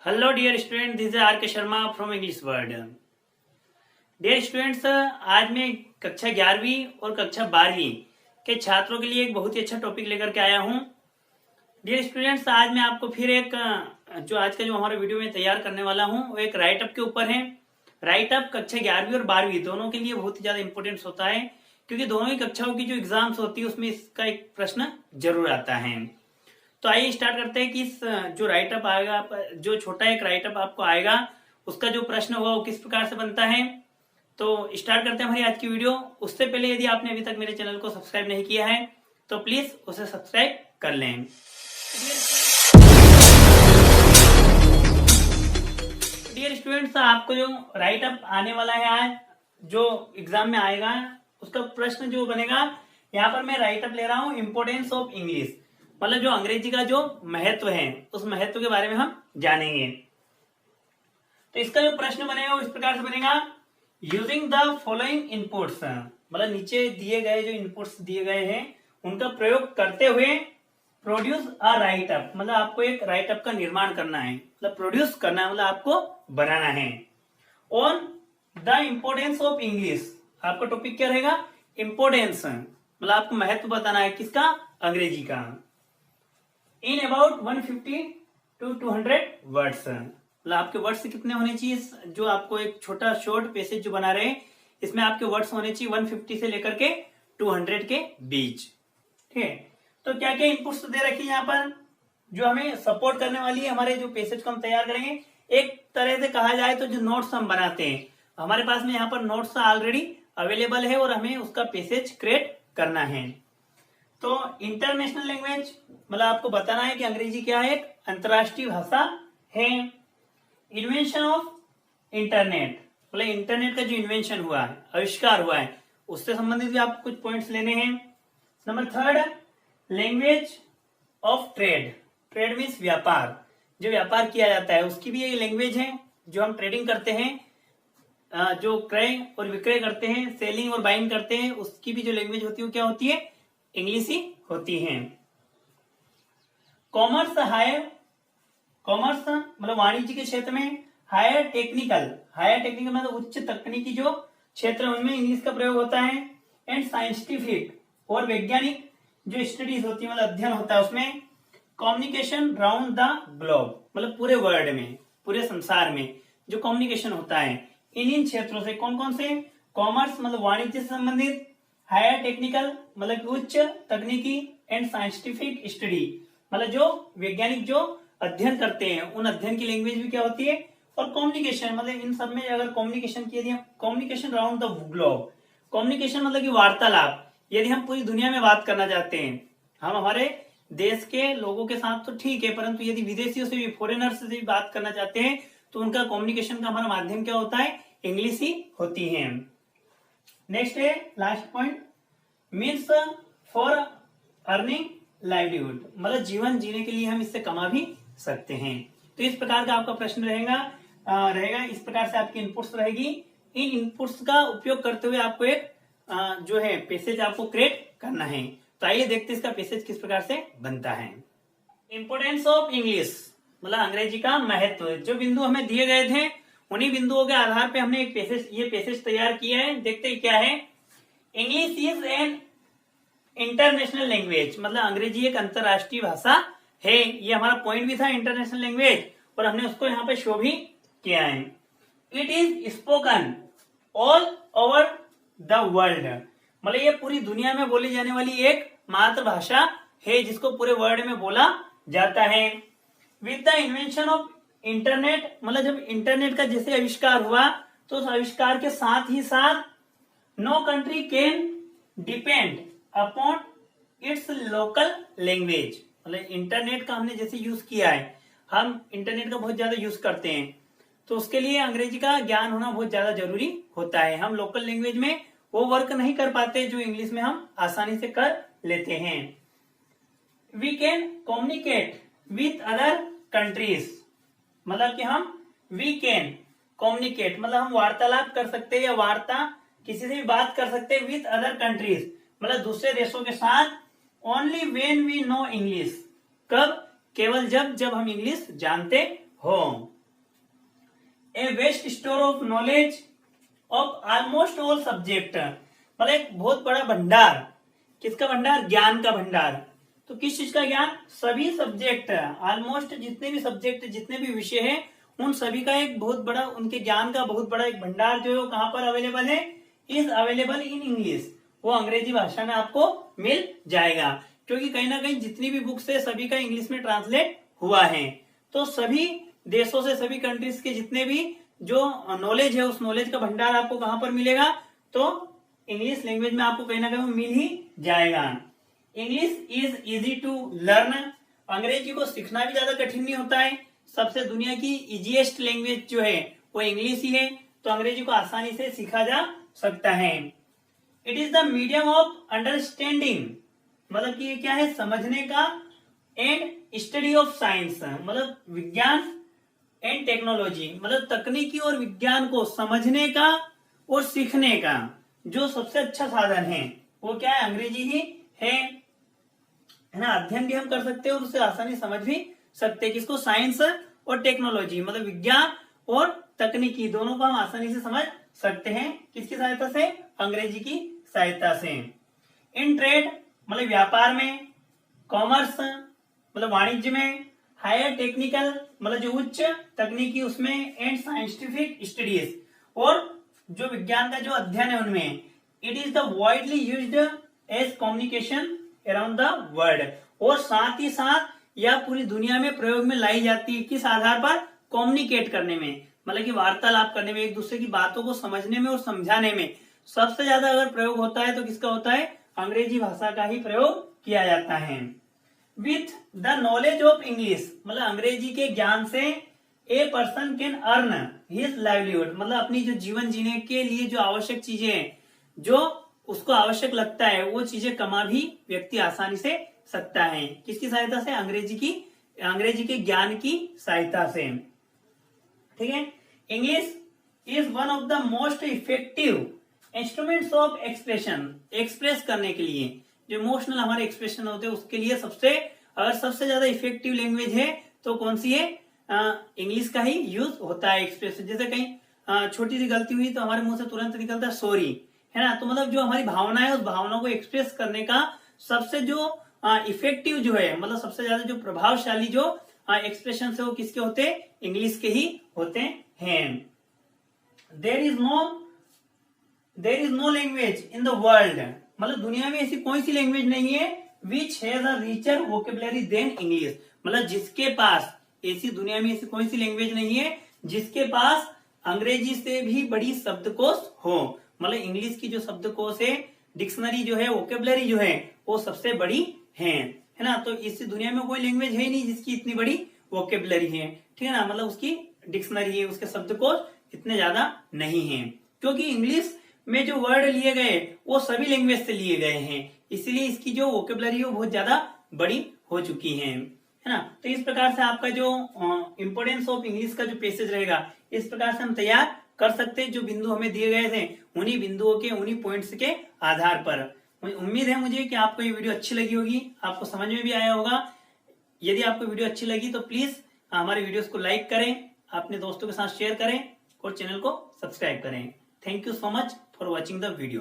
Hello dear student, this is R K Sharma from English word. Dear students, आज मैं कक्षा 11वीं और कक्षा 12वीं के छात्रों के लिए एक बहुत ही अच्छा टॉपिक लेकर के आया हूं। डियर स्टूडेंट्स, आज मैं आपको फिर एक जो आज का जो हमारा वीडियो में तैयार करने वाला हूं वो एक राइट अप के ऊपर है। राइट अप कक्षा 11वीं और 12वीं दोनों के लिए बहुत ही ज्यादा इंपॉर्टेंस होता है, क्योंकि दोनों ही कक्षाओं की जो एग्जाम्स होती है उसमें इसका एक प्रश्न जरूर आता है। तो आइए स्टार्ट करते हैं कि इस जो राइटअप आएगा, जो छोटा एक राइटअप आपको आएगा उसका जो प्रश्न होगा वो किस प्रकार से बनता है। तो स्टार्ट करते हैं हमारी आज की वीडियो। उससे पहले यदि आपने अभी तक मेरे चैनल को सब्सक्राइब नहीं किया है तो प्लीज उसे सब्सक्राइब कर लें। डियर स्टूडेंट्स, आपको जो राइटअप आने वाला है आज जो एग्जाम में आएगा उसका प्रश्न जो बनेगा, यहाँ पर मैं राइटअप ले रहा हूँ इंपोर्टेंस ऑफ इंग्लिश, मतलब जो अंग्रेजी का जो महत्व है उस महत्व के बारे में हम जानेंगे। तो इसका जो प्रश्न बनेगा वो इस प्रकार से बनेगा, यूजिंग द फॉलोइंग इनपुट्स, मतलब नीचे दिए गए जो इनपुट्स दिए गए हैं उनका प्रयोग करते हुए प्रोड्यूस अ राइटअप, मतलब आपको एक राइटअप का निर्माण करना है, मतलब प्रोड्यूस करना है, मतलब आपको बनाना है। On the importance of English, आपका टॉपिक क्या रहेगा, इंपोर्टेंस, मतलब आपको महत्व बताना है किसका, अंग्रेजी का। इन अबाउट 150 to 200 वर्ड्स, मतलब आपके वर्ड्स कितने होने चाहिए, जो आपको एक छोटा शॉर्ट पैसेज जो बना रहे हैं इसमें आपके वर्ड्स होने चाहिए 150 से लेकर के 200 के बीच। ठीक है, तो क्या क्या इनपुट्स दे रखी है यहाँ पर जो हमें सपोर्ट करने वाली है हमारे जो पैसेज को हम तैयार करेंगे। एक तरह से कहा जाए तो जो नोट्स हम बनाते हैं, हमारे पास में यहाँ पर नोट्स ऑलरेडी अवेलेबल है और हमें उसका पैसेज क्रिएट करना है। तो इंटरनेशनल लैंग्वेज, मतलब आपको बताना है कि अंग्रेजी क्या है, एक अंतरराष्ट्रीय भाषा है। इन्वेंशन ऑफ इंटरनेट, मतलब इंटरनेट का जो इन्वेंशन हुआ है, आविष्कार हुआ है, उससे संबंधित भी आपको कुछ पॉइंट्स लेने हैं। Number 3, language of trade, trade means व्यापार, जो व्यापार किया जाता है उसकी भी एक लैंग्वेज है। जो हम ट्रेडिंग करते हैं, जो क्रय और विक्रय करते हैं, सेलिंग और बाइंग करते हैं, उसकी भी जो लैंग्वेज होती है वो क्या होती है, इंग्लिश ही होती है। कॉमर्स हायर, कॉमर्स मतलब वाणिज्य के क्षेत्र में, हायर टेक्निकल, हायर टेक्निकल मतलब उच्च तकनीकी जो क्षेत्र उनमें इंग्लिश का प्रयोग होता है। एंड साइंटिफिक और वैज्ञानिक जो स्टडीज होती है, मतलब अध्ययन होता है उसमें। कम्युनिकेशन राउंड द ग्लोब, मतलब पूरे वर्ल्ड में, पूरे संसार में जो कम्युनिकेशन होता है इन क्षेत्रों से, कौन कौन से, कॉमर्स मतलब वाणिज्य से संबंधित, हायर टेक्निकल मतलब उच्च तकनीकी, एंड साइंटिफिक स्टडी मतलब जो वैज्ञानिक जो अध्ययन करते हैं उन अध्ययन की लैंग्वेज भी क्या होती है। और कम्युनिकेशन मतलब इन सब में अगर कम्युनिकेशन किया दिया, communication round the globe, communication मतलब कि वार्तालाप, यदि हम पूरी दुनिया में बात करना चाहते हैं, हम हमारे देश के लोगों के साथ तो ठीक है, परंतु यदि विदेशियों से भी, फॉरेनर्स से भी बात करना चाहते हैं तो उनका कम्युनिकेशन का हमारा माध्यम क्या होता है, इंग्लिश ही होती है। नेक्स्ट है last point, means for earning livelihood, मतलब जीवन जीने के लिए हम इससे कमा भी सकते हैं। तो इस प्रकार का आपका प्रश्न रहेगा इस प्रकार से आपकी इनपुट्स रहेगी। इन इनपुट्स का उपयोग करते हुए आपको एक जो है पैसेज आपको क्रिएट करना है। तो आइए देखते हैं इसका पैसेज किस प्रकार से बनता है। इंपोर्टेंस ऑफ इंग्लिश, मतलब अंग्रेजी का महत्व, जो बिंदु हमें दिए गए थे उन्हीं बिंदुओं के आधार पे हमने एक पैसेज, ये पैसेज तैयार किया है। देखते हैं क्या है। English is an international language, मतलब अंग्रेजी एक अंतरराष्ट्रीय भाषा है। ये हमारा पॉइंट भी था, इंटरनेशनल लैंग्वेज, और हमने उसको यहाँ पे शो भी किया है। It is spoken all over the world, मतलब ये पूरी दुनिया में बोली जाने वाली एक मातृभाषा है जिसको पूरे वर्ल्ड में बोला जाता है। With the invention of internet, मतलब जब इंटरनेट का जैसे आविष्कार हुआ तो उस आविष्कार के साथ ही साथ no country can depend upon its local language, मतलब इंटरनेट का हमने जैसे यूज किया है, हम इंटरनेट का बहुत ज्यादा यूज करते हैं, तो उसके लिए अंग्रेजी का ज्ञान होना बहुत ज्यादा जरूरी होता है। हम लोकल लैंग्वेज में वो वर्क नहीं कर पाते जो इंग्लिश में हम आसानी से कर लेते हैं। We can communicate with other countries, मतलब कि हम वी कैन कम्युनिकेट मतलब हम वार्तालाप कर सकते हैं या वार्ता किसी से भी बात कर सकते हैं विथ अदर कंट्रीज, मतलब दूसरे देशों के साथ। Only when we know English, कब, केवल जब हम इंग्लिश जानते home. A vast store of knowledge of almost all subject. मतलब एक बहुत बड़ा भंडार, किसका भंडार? ज्ञान का भंडार। तो किस चीज का ज्ञान? सभी सब्जेक्ट, ऑलमोस्ट जितने भी सब्जेक्ट, जितने भी विषय हैं, उन सभी का एक बहुत बड़ा, उनके ज्ञान का बहुत बड़ा एक भंडार जो है वो कहां पर अवेलेबल है? Is available in English. वो अंग्रेजी भाषा में आपको मिल जाएगा, क्योंकि कहीं ना कहीं जितनी भी बुक्स है सभी का इंग्लिश में ट्रांसलेट हुआ है। तो सभी देशों से, सभी कंट्रीज के जितने भी जो नॉलेज है, उस नॉलेज का भंडार आपको कहां पर मिलेगा? तो इंग्लिश लैंग्वेज में आपको कहीं ना कहीं मिल ही जाएगा। English is easy to learn. अंग्रेजी को सीखना भी ज्यादा कठिन नहीं होता है। सबसे दुनिया की इजीएस्ट लैंग्वेज जो है वो इंग्लिश ही है, तो अंग्रेजी को आसानी से सीखा जा सकता है। It is the medium of understanding, मतलब कि ये क्या है? समझने का, एंड स्टडी ऑफ साइंस, मतलब विज्ञान, एंड टेक्नोलॉजी, मतलब तकनीकी और विज्ञान को समझने का और सीखने का जो सबसे अच्छा साधन है वो क्या है? अंग्रेजी ही है ना। अध्ययन भी हम कर सकते हैं और उसे आसानी समझ भी सकते हैं। किसको? साइंस और टेक्नोलॉजी, मतलब विज्ञान और तकनीकी दोनों को हम आसानी से समझ सकते हैं। किसकी सहायता से? अंग्रेजी की सहायता से। इन ट्रेड, मतलब व्यापार में, कॉमर्स मतलब वाणिज्य में, हायर टेक्निकल मतलब जो उच्च तकनीकी उसमें, एंड साइंटिफिक स्टडीज और जो विज्ञान का जो अध्ययन है उनमें, it is the widely used as communication around the world, और साथ ही साथ यह पूरी दुनिया में प्रयोग में लाई जाती है। किस आधार पर? कम्युनिकेट करने में, मतलब कि वार्तालाप करने में, एक दूसरे की बातों को समझने में और समझाने में सबसे ज्यादा अगर प्रयोग होता है तो किसका होता है? अंग्रेजी भाषा का ही प्रयोग किया जाता है। With the knowledge of English, मतलब अंग्रेजी के ज्ञान से a person can earn his livelihood, मतलब अपनी जो जीवन जीने के लिए जो आवश्यक चीजें हैं, जो उसको आवश्यक लगता है, वो चीजें कमा भी व्यक्ति आसानी से सकता है। किसकी सहायता से? अंग्रेजी के ज्ञान की सहायता से। ठीक है। English is one of the most effective instruments of expression, express करने के लिए जो इमोशनल हमारे एक्सप्रेशन होते हैं उसके लिए सबसे ज्यादा इफेक्टिव लैंग्वेज है तो कौन सी है? इंग्लिश का ही यूज होता है एक्सप्रेशन। जैसे कहीं छोटी सी गलती हुई तो हमारे मुंह से तुरंत निकलता है सॉरी, है ना। तो मतलब जो हमारी भावना है उस भावना को एक्सप्रेस करने का सबसे जो इफेक्टिव जो है, मतलब सबसे ज्यादा जो प्रभावशाली जो एक्सप्रेशन है वो किसके होते हैं? इंग्लिश के ही होते हैं। There is no language in the world, मतलब दुनिया में ऐसी कोई सी लैंग्वेज नहीं है which has a richer vocabulary than English, मतलब जिसके पास दुनिया में ऐसी कोई सी लैंग्वेज नहीं है जिसके पास अंग्रेजी से भी बड़ी शब्दकोश हो। मतलब इंग्लिश की जो शब्दकोश है, डिक्शनरी जो है, वोकेबुलरी जो है वो सबसे बड़ी है ना। तो इस दुनिया में कोई लैंग्वेज है नहीं जिसकी इतनी बड़ी वोकेबुलरी है, ठीक है ना। मतलब उसकी डिक्शनरी है, उसके शब्दकोश इतने ज्यादा नहीं है, क्योंकि इंग्लिश में जो वर्ड लिए गए वो सभी लैंग्वेज से लिए गए हैं, इसलिए इसकी जो वोकेबुलरी है वो बहुत ज्यादा बड़ी हो चुकी है ना। तो इस प्रकार से आपका जो इंपोर्टेंस ऑफ इंग्लिश का जो पैसेज रहेगा इस प्रकार से हम तैयार कर सकते हैं। जो बिंदु हमें दिए गए थे उन्हीं बिंदुओं के, उन्हीं पॉइंट्स के आधार पर। उम्मीद है मुझे कि आपको ये वीडियो अच्छी लगी होगी, आपको समझ में भी आया होगा। यदि आपको वीडियो अच्छी लगी तो प्लीज हमारे वीडियोस को लाइक करें, अपने दोस्तों के साथ शेयर करें और चैनल को सब्सक्राइब करें। Thank you so much for watching the video.